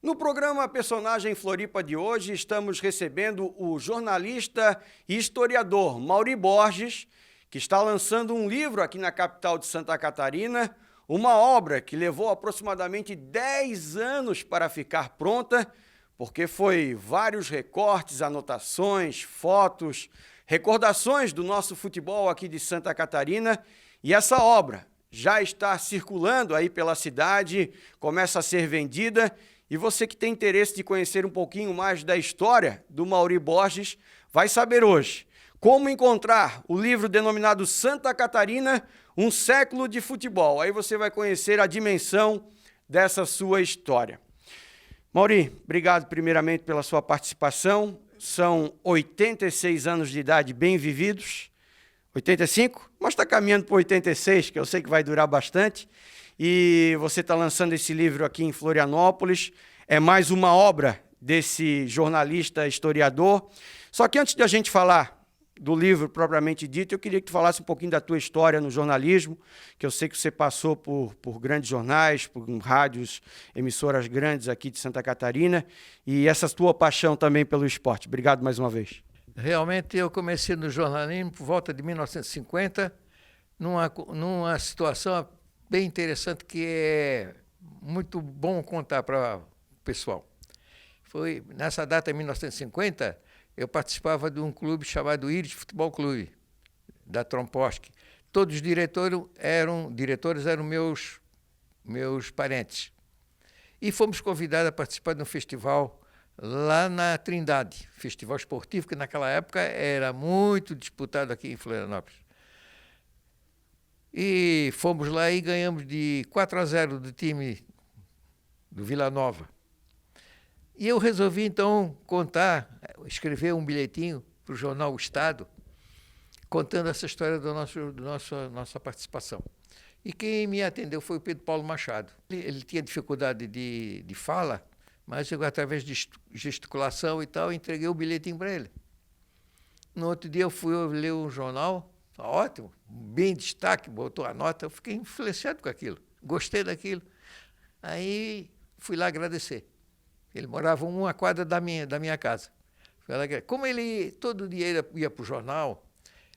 No programa Personagem Floripa de hoje, estamos recebendo o jornalista e historiador Mauri Borges, que está lançando um livro aqui na capital de Santa Catarina, uma obra que levou aproximadamente 10 anos para ficar pronta, porque foi vários recortes, anotações, fotos, recordações do nosso futebol aqui de Santa Catarina, e essa obra já está circulando aí pela cidade, começa a ser vendida, e você que tem interesse de conhecer um pouquinho mais da história do Mauri Borges, vai saber hoje como encontrar o livro denominado Santa Catarina, um século de futebol. Aí você vai conhecer a dimensão dessa sua história. Mauri, obrigado primeiramente pela sua participação. São 86 anos de idade bem vividos. 85, mas está caminhando para 86, que eu sei que vai durar bastante. E você está lançando esse livro aqui em Florianópolis. É mais uma obra desse jornalista historiador. Só que antes de a gente falar do livro propriamente dito, eu queria que tu falasse um pouquinho da tua história no jornalismo, que eu sei que você passou por grandes jornais, por rádios, emissoras grandes aqui de Santa Catarina, e essa tua paixão também pelo esporte. Obrigado mais uma vez. Realmente eu comecei no jornalismo por volta de 1950, numa situação bem interessante que é muito bom contar para o pessoal. Foi nessa data, em 1950, eu participava de um clube chamado Íris Futebol Clube, da Tromposki. Todos os diretores eram meus parentes. E fomos convidados a participar de um festival lá na Trindade, festival esportivo, que naquela época era muito disputado aqui em Florianópolis. E fomos lá e ganhamos de 4-0 do time do Vila Nova. E eu resolvi, então, escrever um bilhetinho para o jornal O Estado, contando essa história da nossa participação. E quem me atendeu foi o Pedro Paulo Machado. Ele tinha dificuldade de fala, mas eu, através de gesticulação e tal, entreguei o bilhetinho para ele. No outro dia eu fui ler um jornal, ótimo, bem destaque, botou a nota, eu fiquei influenciado com aquilo, gostei daquilo. Aí fui lá agradecer. Ele morava uma quadra da minha casa. Como ele todo dia ia para o jornal,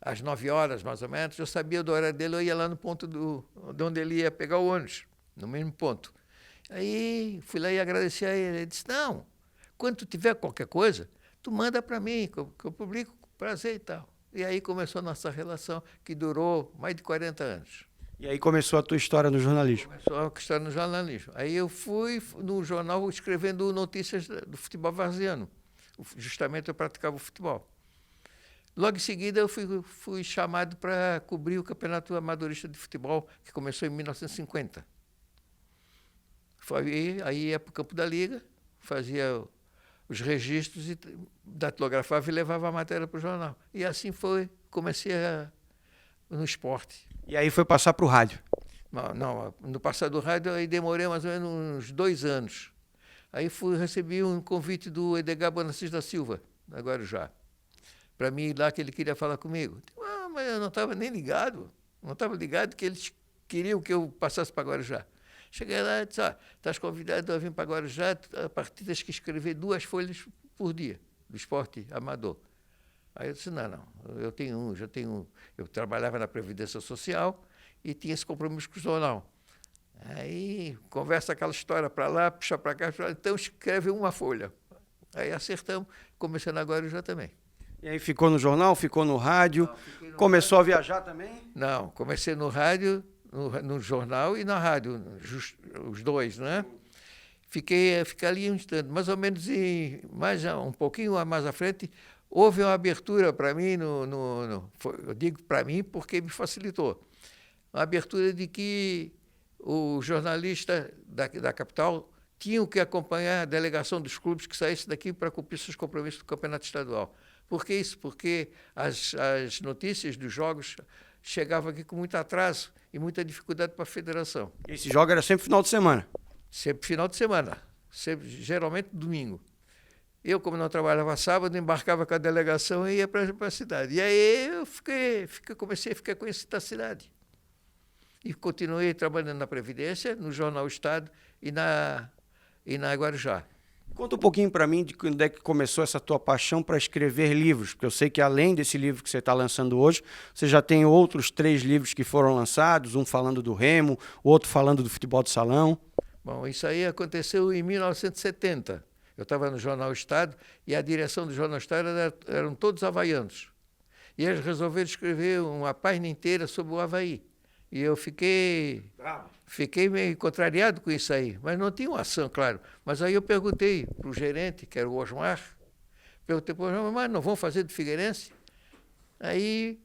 às 9 horas mais ou menos, eu sabia do horário dele, eu ia lá no ponto de onde ele ia pegar o ônibus, no mesmo ponto. Aí fui lá e agradeci a ele. Ele disse, não, quando tu tiver qualquer coisa, tu manda para mim, que eu publico com prazer e tal. E aí começou a nossa relação, que durou mais de 40 anos. E aí começou a tua história no jornalismo? Começou a história no jornalismo. Aí eu fui no jornal escrevendo notícias do futebol varziano. Justamente eu praticava o futebol. Logo em seguida eu fui chamado para cobrir o Campeonato Amadorista de Futebol, que começou em 1950. Aí ia para o campo da Liga, fazia os registros, e datilografava e levava a matéria para o jornal. E assim comecei no esporte. E aí foi passar para o rádio? Não, no passar do rádio aí demorei mais ou menos uns 2 anos. Aí recebi um convite do Edgar Bonassis da Silva, da Guarujá, para mim ir lá, que ele queria falar comigo. Mas eu não estava nem ligado, que eles queriam que eu passasse para Guarujá. Cheguei lá e disse, estás convidado a vir para Guarujá, a partir tens que escrever 2 folhas por dia, do esporte amador. Aí eu disse, não, eu trabalhava na Previdência Social e tinha esse compromisso com o jornal. Aí conversa aquela história para lá, puxa para cá, então escreve uma folha. Aí acertamos, comecei na Guarujá também. E aí ficou no jornal, ficou no rádio, começou a viajar também? Não, comecei no rádio, no jornal e na rádio, os dois, né? Fiquei ali um instante, mais ou menos um pouquinho mais à frente, houve uma abertura para mim, eu digo para mim porque me facilitou, uma abertura de que o jornalista da capital tinha que acompanhar a delegação dos clubes que saísse daqui para cumprir seus compromissos do campeonato estadual. Por que isso? Porque as notícias dos jogos chegavam aqui com muito atraso e muita dificuldade para a federação. Esse jogo era sempre final de semana? Sempre final de semana, geralmente domingo. Eu, como não trabalhava sábado, embarcava com a delegação e ia para a cidade. E aí eu comecei a ficar conhecido da cidade. E continuei trabalhando na Previdência, no Jornal Estado e na Guarujá. Conta um pouquinho para mim de quando é que começou essa tua paixão para escrever livros, porque eu sei que além desse livro que você está lançando hoje, você já tem outros 3 livros que foram lançados, um falando do Remo, o outro falando do futebol de salão. Bom, isso aí aconteceu em 1970. Eu estava no Jornal Estado e a direção do Jornal Estado eram todos havaianos. E eles resolveram escrever uma página inteira sobre o Avaí. E eu fiquei meio contrariado com isso aí, mas não tinha uma ação, claro. Mas aí eu perguntei para o gerente, que era o Osmar, perguntei para o Osmar, mas não vão fazer do Figueirense? Aí,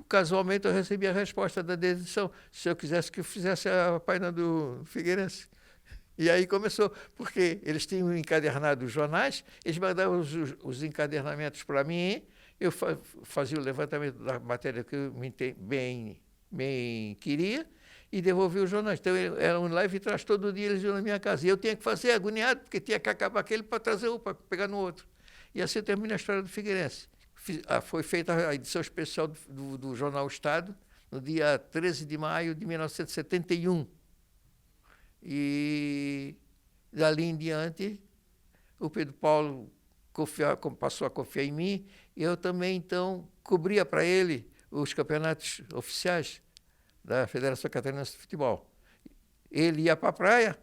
casualmente, eu recebi a resposta da direção, se eu quisesse que eu fizesse a página do Figueirense. E aí começou, porque eles tinham encadernado os jornais, eles mandavam os encadernamentos para mim, eu fazia o levantamento da matéria que eu bem queria e devolvia os jornais. Então, era um live e traz todo dia, eles iam na minha casa. E eu tinha que fazer agoniado, porque tinha que acabar aquele para trazer para pegar no outro. E assim termina a história do Figueirense. Foi feita a edição especial do Jornal Estado, no dia 13 de maio de 1971. E dali em diante, o Pedro Paulo passou a confiar em mim, e eu também, então, cobria para ele os campeonatos oficiais da Federação Catarinense de Futebol. Ele ia para a praia,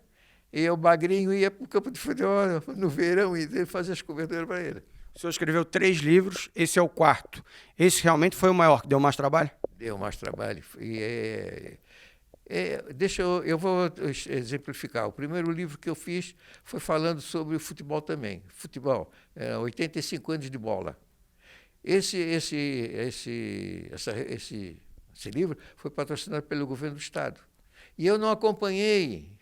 e o magrinho ia para o campo de futebol no verão, e ele fazia as coberturas para ele. O senhor escreveu 3 livros, esse é o 4º. Esse realmente foi o maior, que deu mais trabalho? Deu mais trabalho. E eu vou exemplificar. O primeiro livro que eu fiz foi falando sobre o futebol também. Futebol, 85 anos de bola. Esse livro foi patrocinado pelo governo do Estado. E eu não acompanhei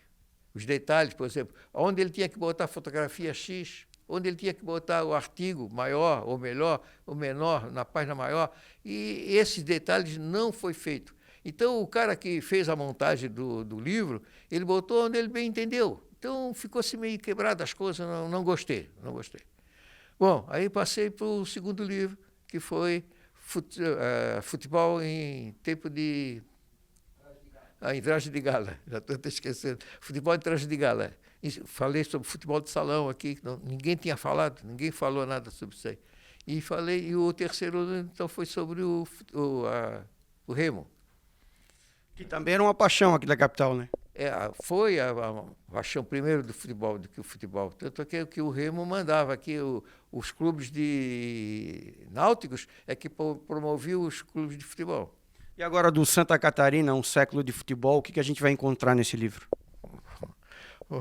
os detalhes, por exemplo, onde ele tinha que botar a fotografia X, onde ele tinha que botar o artigo maior ou melhor, ou menor, na página maior. E esses detalhes não foi feito. Então, o cara que fez a montagem do livro, ele botou onde ele bem entendeu. Então, ficou-se meio quebrado as coisas, não gostei. Bom, aí passei para o segundo livro, que foi Futebol em Tempo de... em traje de gala, já estou até esquecendo. Futebol em traje de gala. Falei sobre futebol de salão aqui, ninguém tinha falado, ninguém falou nada sobre isso aí. E o terceiro, então, foi sobre o Remo. Que também era uma paixão aqui da capital, né? Foi a paixão primeiro do futebol, do que o futebol. Tanto que o Remo mandava aqui, os clubes de náuticos é que promoviam os clubes de futebol. E agora do Santa Catarina, um século de futebol, o que a gente vai encontrar nesse livro?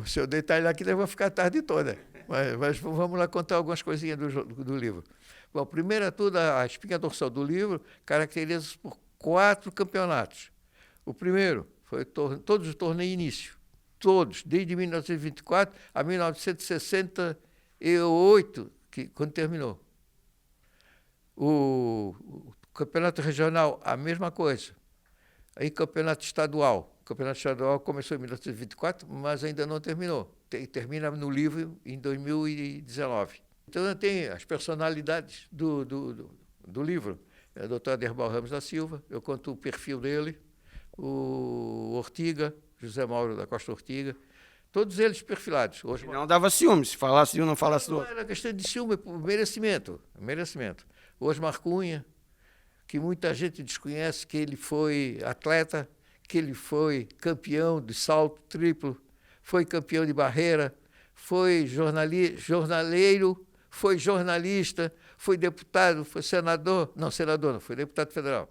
Se eu detalhar aqui, nós vamos ficar a tarde toda. Mas vamos lá contar algumas coisinhas do livro. Bom, primeiro de tudo, a espinha dorsal do livro caracteriza-se por 4 campeonatos. O primeiro foi todos os torneios início. Todos, desde 1924 a 1968, quando terminou. O campeonato regional, a mesma coisa. Aí campeonato estadual. O campeonato estadual começou em 1924, mas ainda não terminou. Termina no livro em 2019. Então tem as personalidades do livro. É o Dr. Aderbal Ramos da Silva, eu conto o perfil dele, o Ortiga, José Mauro da Costa Ortiga, todos eles perfilados. Não dava ciúme, se falasse de um, não falasse do outro. Não era questão de ciúme, merecimento. O Osmar Cunha, que muita gente desconhece, que ele foi atleta, que ele foi campeão de salto triplo, foi campeão de barreira, foi jornaleiro, foi jornalista, foi deputado, foi senador, não, foi deputado federal.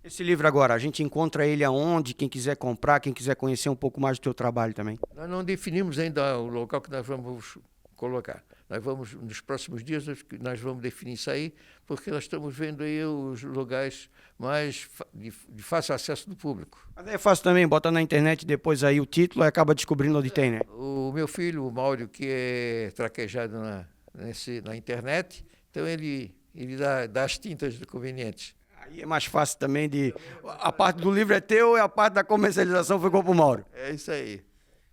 Esse livro agora, a gente encontra ele aonde? Quem quiser comprar, quem quiser conhecer um pouco mais do teu trabalho também. Nós não definimos ainda o local que nós vamos colocar. Nos próximos dias, nós vamos definir isso aí, porque nós estamos vendo aí os lugares mais de fácil acesso do público. Mas é fácil também, bota na internet depois aí o título e acaba descobrindo onde tem, né? O meu filho, o Mauro, que é traquejado na internet, então ele dá as tintas convenientes. Aí é mais fácil também a parte do livro é teu e a parte da comercialização ficou pro Mauro. É isso aí.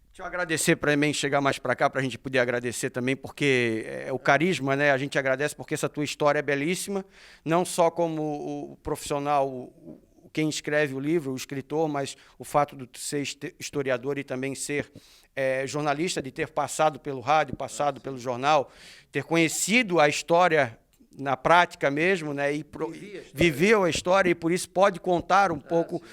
Deixa eu agradecer para mim chegar mais para cá, para a gente poder agradecer também, porque é o carisma, né? A gente agradece porque essa tua história é belíssima, não só como o profissional quem escreve o livro, o escritor, mas o fato de ser historiador e também ser jornalista, de ter passado pelo rádio, passado pelo jornal, ter conhecido a história na prática mesmo, né, e viveu a história e por isso pode contar um pouco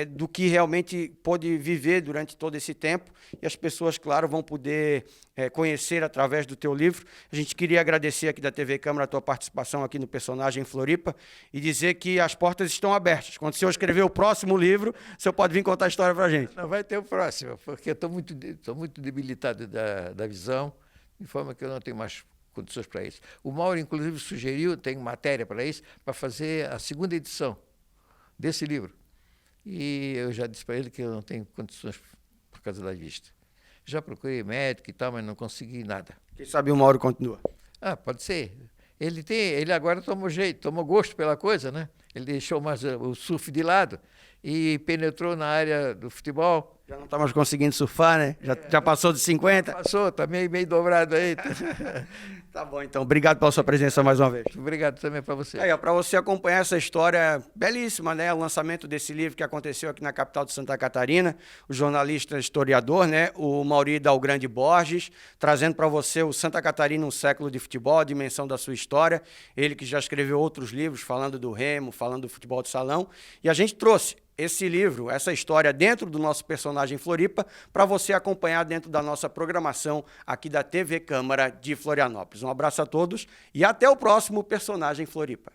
do que realmente pôde viver durante todo esse tempo, e as pessoas, claro, vão poder conhecer através do teu livro. A gente queria agradecer aqui da TV Câmara a tua participação aqui no Personagem Floripa e dizer que as portas estão abertas. Quando o senhor escrever o próximo livro, o senhor pode vir contar a história para a gente. Não vai ter o próximo, porque eu estou muito debilitado da visão, de forma que eu não tenho mais condições para isso. O Mauro, inclusive, sugeriu, tem matéria para isso, para fazer a segunda edição desse livro. E eu já disse para ele que eu não tenho condições por causa da vista. Já procurei médico e tal, mas não consegui nada. Quem sabe o Mauro continua. Pode ser. Ele agora tomou gosto pela coisa, né? Ele deixou mais o surf de lado e penetrou na área do futebol. Já não está mais conseguindo surfar, né? Já passou de 50? Passou, está meio dobrado aí. Tá bom, então. Obrigado pela sua presença mais uma vez. Obrigado também para você. Aí, para você acompanhar essa história belíssima, né? O lançamento desse livro que aconteceu aqui na capital de Santa Catarina, o jornalista historiador, né? O Mauri Dalgrande Borges, trazendo para você o Santa Catarina, um século de futebol, a dimensão da sua história. Ele que já escreveu outros livros falando do Remo, falando do futebol de salão. E a gente trouxe esse livro, essa história dentro do nosso Personagem Floripa, para você acompanhar dentro da nossa programação aqui da TV Câmara de Florianópolis. Um abraço a todos e até o próximo Personagem Floripa.